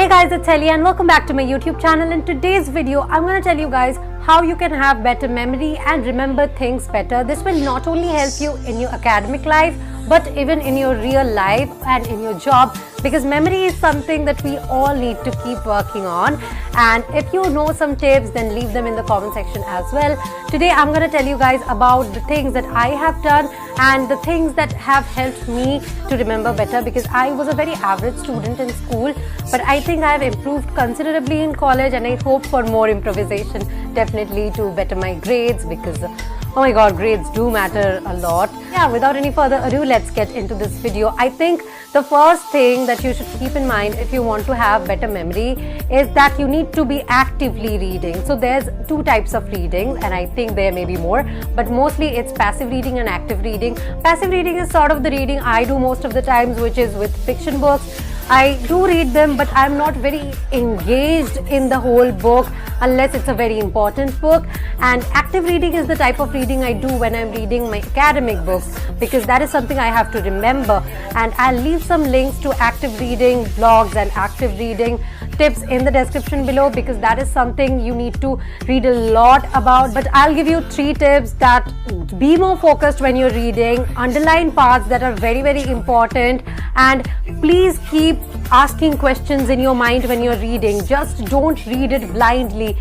Hey guys, it's Helly and welcome back to my YouTube channel. In today's video, I'm going to tell you guys how you can have better memory and remember things better. This will not only help you in your academic life, but even in your real life and in your job, because memory is something that we all need to keep working on. And if you know some tips, then leave them in the comment section as well. Today I'm going to tell you guys about the things that I have done and the things that have helped me to remember better, because I was a very average student in school, but I think I have improved considerably in college, and I hope for more improvisation definitely to better my grades, because oh my god, grades do matter a lot. Yeah, without any further ado, let's get into this video. I think the first thing that you should keep in mind if you want to have better memory is that you need to be actively reading. So there's two types of reading, and I think there may be more, but mostly it's passive reading and active reading. Passive reading is sort of the reading I do most of the times, which is with fiction books. I do read them, but I'm not very engaged in the whole book unless it's a very important book. And active reading is the type of reading I do when I'm reading my academic books, because that is something I have to remember. And I'll leave some links to active reading blogs and active reading tips in the description below, because that is something you need to read a lot about. But I'll give you 3 tips that be more focused when you're reading, underline parts that are very, very important, and please keep asking questions in your mind when you're reading. Just don't read it blindly.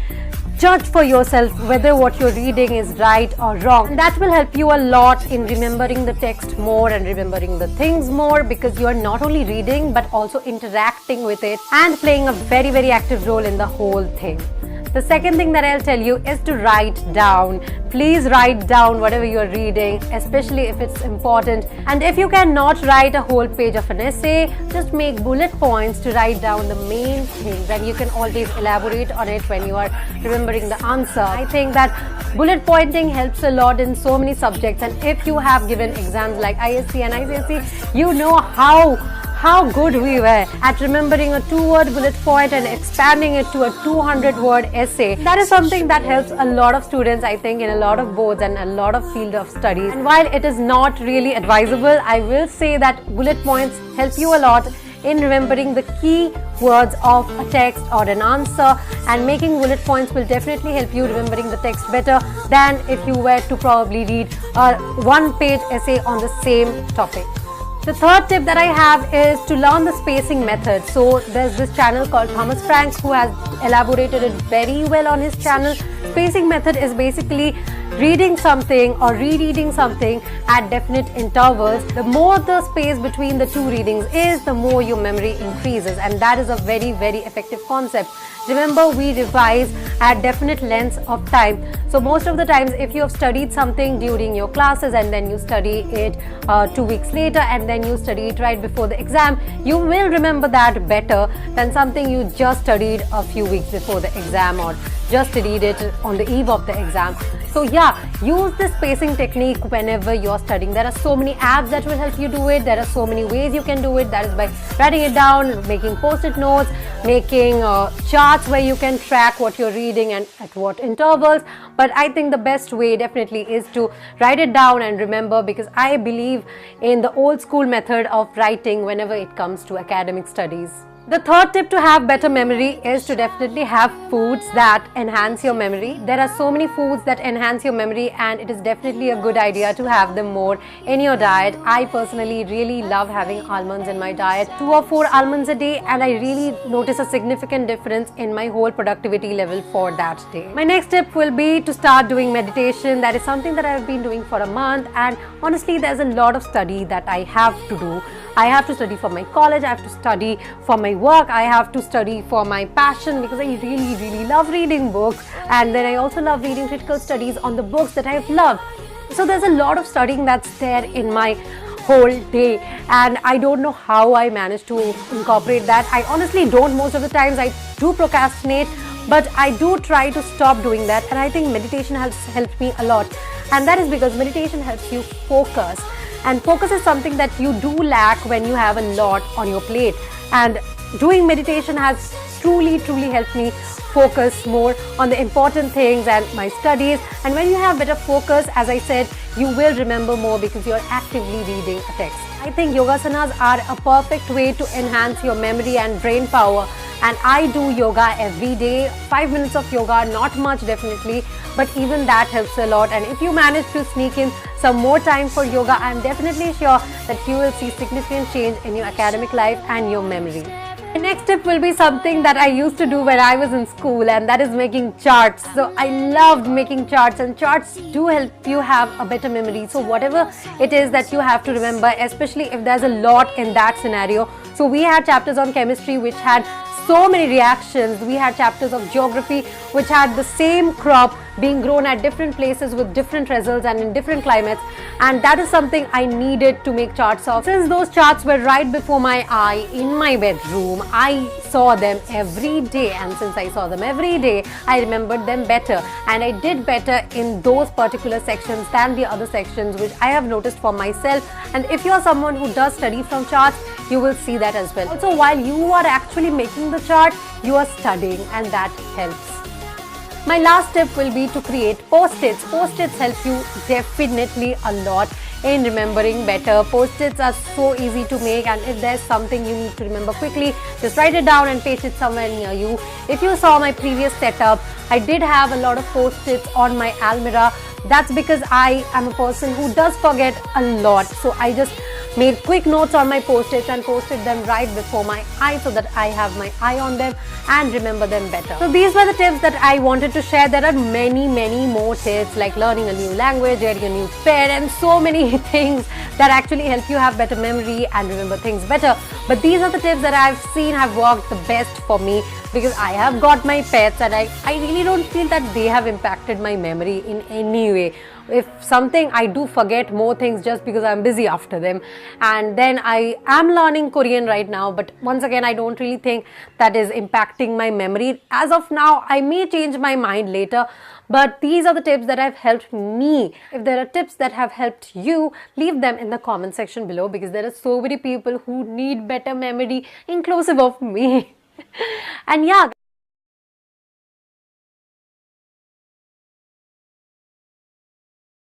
Judge for yourself whether what you're reading is right or wrong. And that will help you a lot in remembering the text more and remembering the things more, because you are not only reading but also interacting with it and playing a very, very active role in the whole thing. The second thing that I'll tell you is to write down. Please write down whatever you're reading, especially if it's important. And if you cannot write a whole page of an essay, just make bullet points to write down the main things, and you can always elaborate on it when you are remembering the answer. I think that bullet pointing helps a lot in so many subjects, and if you have given exams like ISC and ICSE, you know how good we were at remembering a 2-word bullet point and expanding it to a 200-word essay. That is something that helps a lot of students, I think, in a lot of boards and a lot of field of studies. And while it is not really advisable, I will say that bullet points help you a lot in remembering the key words of a text or an answer, and making bullet points will definitely help you remembering the text better than if you were to probably read a 1-page essay on the same topic. The third tip that I have is to learn the spacing method. So there's this channel called Thomas Frank who has elaborated it very well on his channel. Spacing method is basically reading something or rereading something at definite intervals. The more the space between the 2 readings is, the more your memory increases, and that is a very, very effective concept. Remember, we revise at definite lengths of time. So most of the times, if you have studied something during your classes and then you study it 2 weeks later and then you study it right before the exam, you will remember that better than something you just studied a few weeks before the exam or just studied it on the eve of the exam. So yeah, use this spacing technique whenever you're studying. There are so many apps that will help you do it. There are so many ways you can do it. That is by writing it down, making post-it notes, making charts where you can track what you're reading and at what intervals. But I think the best way definitely is to write it down and remember, because I believe in the old school method of writing whenever it comes to academic studies. The third tip to have better memory is to definitely have foods that enhance your memory. There are so many foods that enhance your memory, and it is definitely a good idea to have them more in your diet. I personally really love having almonds in my diet, 2 or 4 almonds a day, and I really notice a significant difference in my whole productivity level for that day. My next tip will be to start doing meditation. That is something that I've been doing for a month, and honestly there's a lot of study that I have to do. I have to study for my college, I have to study for my work, I have to study for my passion, because I really, really love reading books, and then I also love reading critical studies on the books that I have loved. So there's a lot of studying that's there in my whole day, and I don't know how I manage to incorporate that. I honestly don't. Most of the times I do procrastinate, but I do try to stop doing that, and I think meditation has helped me a lot, and that is because meditation helps you focus. And focus is something that you do lack when you have a lot on your plate. And doing meditation has truly helped me focus more on the important things and my studies. And when you have better focus, as I said, you will remember more because you're actively reading a text. I think yogasanas are a perfect way to enhance your memory and brain power. and I do yoga every day. 5 minutes of yoga, not much definitely, but even that helps a lot. And if you manage to sneak in some more time for yoga, I'm definitely sure that you will see significant change in your academic life and your memory. The next tip will be something that I used to do when I was in school, and that is making charts. So I loved making charts, and charts do help you have a better memory. So whatever it is that you have to remember, especially if there's a lot in that scenario. So we had chapters on chemistry which had so many reactions. We had chapters of geography which had the same crop being grown at different places with different results and in different climates, and that is something I needed to make charts of. Since those charts were right before my eye in my bedroom, I saw them every day, and since I saw them every day, I remembered them better, and I did better in those particular sections than the other sections, which I have noticed for myself. And if you are someone who does study from charts, you will see that as well. Also, while you are actually making the chart, you are studying, and that helps. My last tip will be to create post-its. Post-its help you definitely a lot in remembering better. Post-its are so easy to make, and if there's something you need to remember quickly, just write it down and paste it somewhere near you. If you saw my previous setup, I did have a lot of post-its on my almirah. That's because I am a person who does forget a lot. So I just made quick notes on my post-its and posted them right before my eye so that I have my eye on them and remember them better. So these were the tips that I wanted to share. There are many more tips, like learning a new language, getting a new pet, and so many things that actually help you have better memory and remember things better. But these are the tips that I've seen have worked the best for me, because I have got my pets and I really don't feel that they have impacted my memory in any way. If something, I do forget more things just because I'm busy after them. And then I am learning Korean right now, but once again, I don't really think that is impacting my memory. As of now, I may change my mind later, but these are the tips that have helped me. If there are tips that have helped you, leave them in the comment section below, because there are so many people who need better memory, inclusive of me. And yeah.